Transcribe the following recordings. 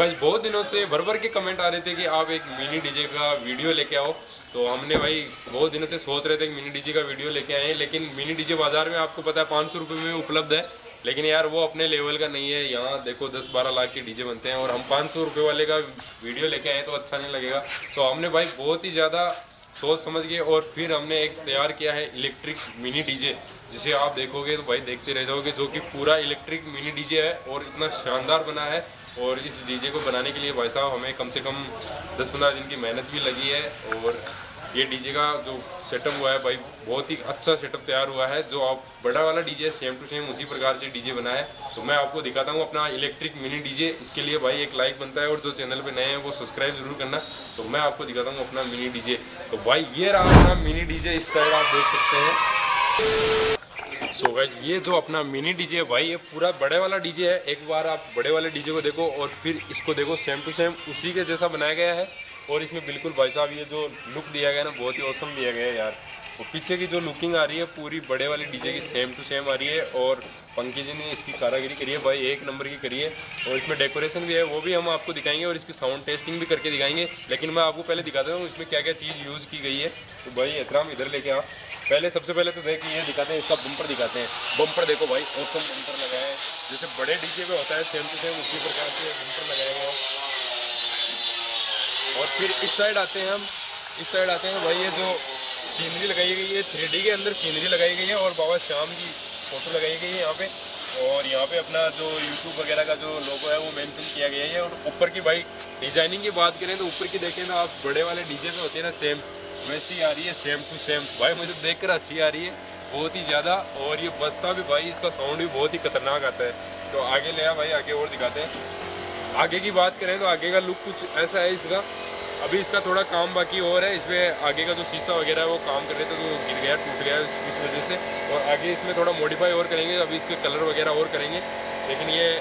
भाई बहुत दिनों से भर भर के कमेंट आ रहे थे कि आप एक मिनी डीजे का वीडियो लेके आओ। तो हमने भाई बहुत दिनों से सोच रहे थे कि मिनी डीजे का वीडियो लेके आए, लेकिन मिनी डीजे बाज़ार में आपको पता है 500 रुपये में उपलब्ध है। लेकिन यार वो अपने लेवल का नहीं है। यहाँ देखो 10-12 लाख के डीजे बनते हैं और हम 500 रुपये वाले का वीडियो लेके आए तो अच्छा नहीं लगेगा। तो हमने भाई बहुत ही ज़्यादा सोच समझ के और फिर हमने एक तैयार किया है इलेक्ट्रिक मिनी डीजे, जिसे आप देखोगे तो भाई देखते रह जाओगे, जो कि पूरा इलेक्ट्रिक मिनी डीजे है और इतना शानदार बना है। और इस डीजे को बनाने के लिए भाई साहब हमें कम से कम 10-15 दिन की मेहनत भी लगी है। और ये डीजे का जो सेटअप हुआ है भाई बहुत ही अच्छा सेटअप तैयार हुआ है। जो आप बड़ा वाला डीजे है सेम टू सेम उसी प्रकार से डीजे बना है। तो मैं आपको दिखाता हूँ अपना इलेक्ट्रिक मिनी डीजे। इसके लिए भाई एक लाइक बनता है और जो चैनल पे नए हैं वो सब्सक्राइब जरूर करना। तो मैं आपको दिखाता हूँ अपना मिनी डीजे। तो भाई ये रहा अपना मिनी डीजे, इस साइड आप देख सकते हैं। सो गाइस ये जो अपना मिनी डीजे है भाई ये पूरा बड़े वाला डीजे है। एक बार आप बड़े वाले डीजे को देखो और फिर इसको देखो, सेम टू सेम उसी के जैसा बनाया गया है। और इसमें बिल्कुल भाई साहब ये जो लुक दिया गया है ना बहुत ही औसम दिया गया है यार। और पीछे की जो लुकिंग आ रही है पूरी बड़े वाले डीजे की सेम टू सेम आ रही है। और पंकज जी ने इसकी कारागिरी करी है भाई, एक नंबर की करी है। और इसमें डेकोरेशन भी है वो भी हम आपको दिखाएंगे और इसकी साउंड टेस्टिंग भी करके दिखाएंगे। लेकिन मैं आपको पहले दिखाता हूँ इसमें क्या क्या चीज़ यूज़ की गई है। तो भाई एहतराम इधर लेके आ। पहले सबसे पहले तो देखिए ये दिखाते हैं, इसका बम्पर दिखाते हैं। बम्पर देखो भाई ऑसम बम्पर लगाया है, जैसे बड़े डीजे पे होता है सेम टू सेम उसी प्रकार से बम्पर लगाया गया है। और फिर इस साइड आते हैं हम, इस साइड आते हैं भाई ये जो सीनरी लगाई गई है 3D के अंदर सीनरी लगाई गई है और बाबा श्याम की फ़ोटो लगाई गई है यहाँ पे। और यहाँ पे अपना जो यूट्यूब वगैरह का जो लोगो है वो मेंशन किया गया है। और ऊपर की भाई डिजाइनिंग की बात करें तो ऊपर की देखें ना आप, बड़े वाले डीजे पे होते हैं ना सेम वैसी आ रही है, सेम टू सेम। भाई मुझे देख कर हंसी आ रही है बहुत ही ज़्यादा। और ये बजता भी भाई इसका साउंड भी बहुत ही खतरनाक आता है। तो आगे ले आ भाई, आगे और दिखाते हैं। आगे की बात करें तो आगे का लुक कुछ ऐसा है इसका। अभी इसका थोड़ा काम बाकी और है, इसमें आगे का जो शीशा वगैरह है वो काम कर रहे थे तो गिर गया, टूट गया इस वजह से। और आगे इसमें थोड़ा मॉडिफाई और करेंगे, अभी इसके कलर वगैरह और करेंगे। लेकिन ये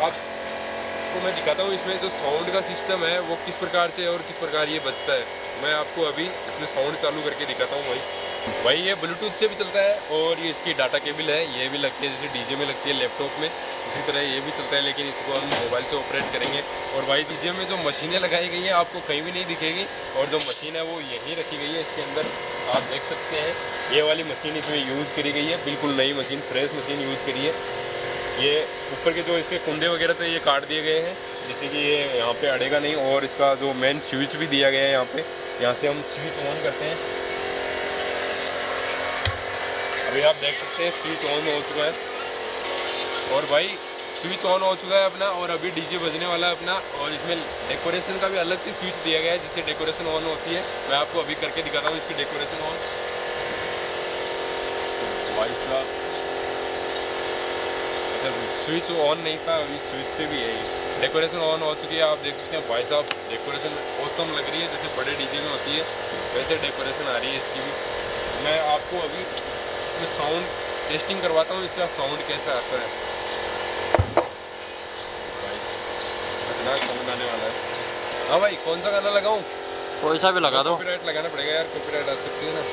आपको मैं दिखाता हूँ इसमें जो साउंड का सिस्टम है वो किस प्रकार से और किस प्रकार ये बजता है। मैं आपको अभी इसमें साउंड चालू करके दिखाता हूँ भाई ये ब्लूटूथ से भी चलता है और ये इसकी डाटा केबल है, ये भी लगती है जैसे डीजे में लगती है लैपटॉप में, उसी तरह ये भी चलता है। लेकिन इसको हम मोबाइल से ऑपरेट करेंगे। और भाई डीजे में जो मशीनें लगाई गई हैं आपको कहीं भी नहीं दिखेगी। और जो मशीन है वो यहीं रखी गई है इसके अंदर, आप देख सकते हैं। ये वाली मशीन इसमें यूज़ करी गई है, बिल्कुल नई मशीन, फ्रेश मशीन यूज़ करी है। ये ऊपर के जो इसके कुंडे वगैरह थे ये काट दिए गए हैं, जैसे कि ये यहाँ पे अड़ेगा नहीं। और इसका जो मेन स्विच भी दिया गया है यहाँ पे, यहाँ से हम स्विच ऑन करते हैं। अभी आप देख सकते हैं स्विच ऑन हो चुका है। और भाई स्विच ऑन हो चुका है अपना और अभी डीजे बजने वाला है अपना। और इसमें डेकोरेशन का भी अलग से स्विच दिया गया है जिससे डेकोरेशन ऑन होती है। मैं आपको अभी करके दिखाता हूँ इसकी डेकोरेशन ऑन। भाई साहब स्विच ऑन नहीं था, अभी स्विच से भी है ये डेकोरेशन ऑन हो चुकी है। आप देख सकते हैं भाई साहब डेकोरेशन ऑसम लग रही है, जैसे बड़े डीजे में होती है वैसे डेकोरेशन आ रही है इसकी भी। मैं आपको अभी इसमें साउंड टेस्टिंग करवाता हूँ, इसका साउंड कैसा आता है। भाई इतना साउंड आने वाला है। हाँ भाई कौन सा गाना लगाऊँ? कोई सा भी लगा दो। कॉपीराइट लगाना पड़ेगा यार, कॉपीराइट आ सकती है ना।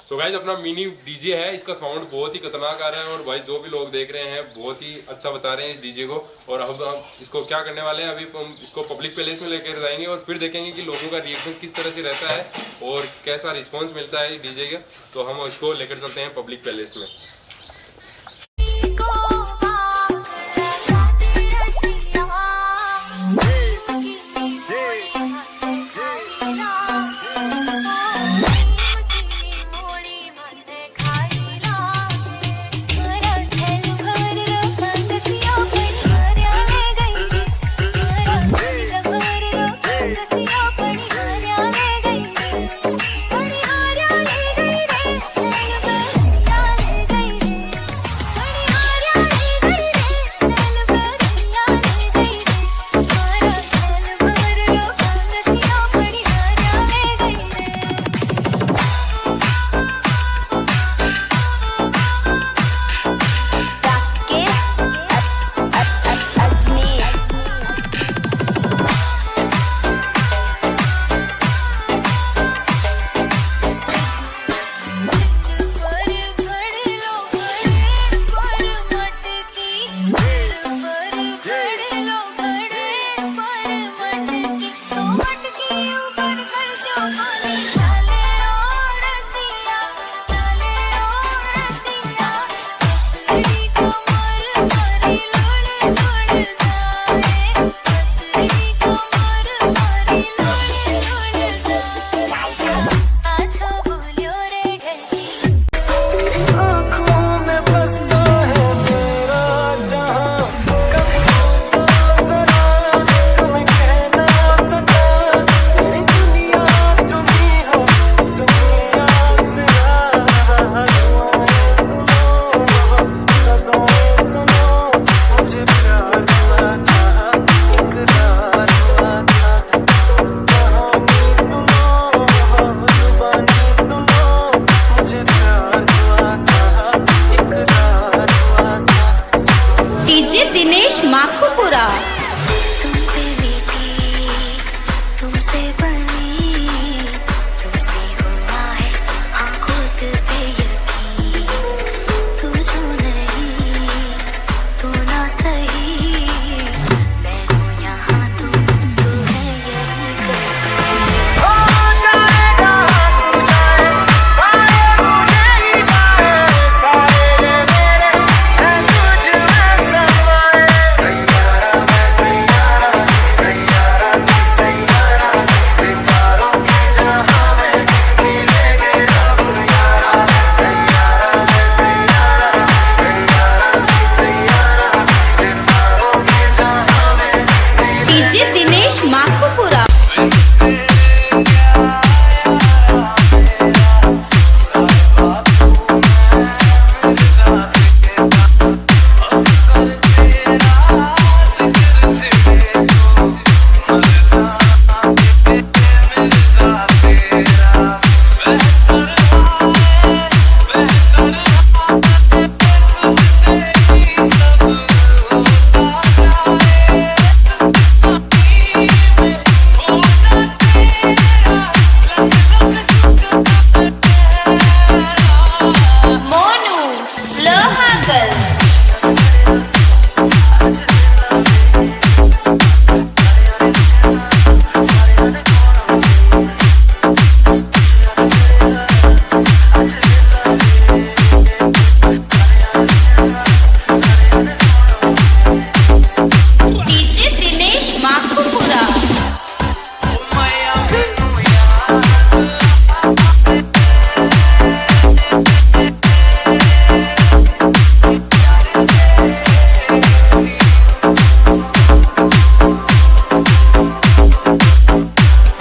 तो गाइस अपना मिनी डीजे है, इसका साउंड बहुत ही खतरनाक आ रहा है और भाई जो भी लोग देख रहे हैं बहुत ही अच्छा बता रहे हैं इस डीजे को। और अब हम इसको क्या करने वाले हैं, अभी हम इसको पब्लिक प्लेस में लेकर जाएंगे और फिर देखेंगे कि लोगों का रिएक्शन किस तरह से रहता है और कैसा रिस्पॉन्स मिलता है डीजे का। तो हम इसको लेकर चलते हैं पब्लिक प्लेस में।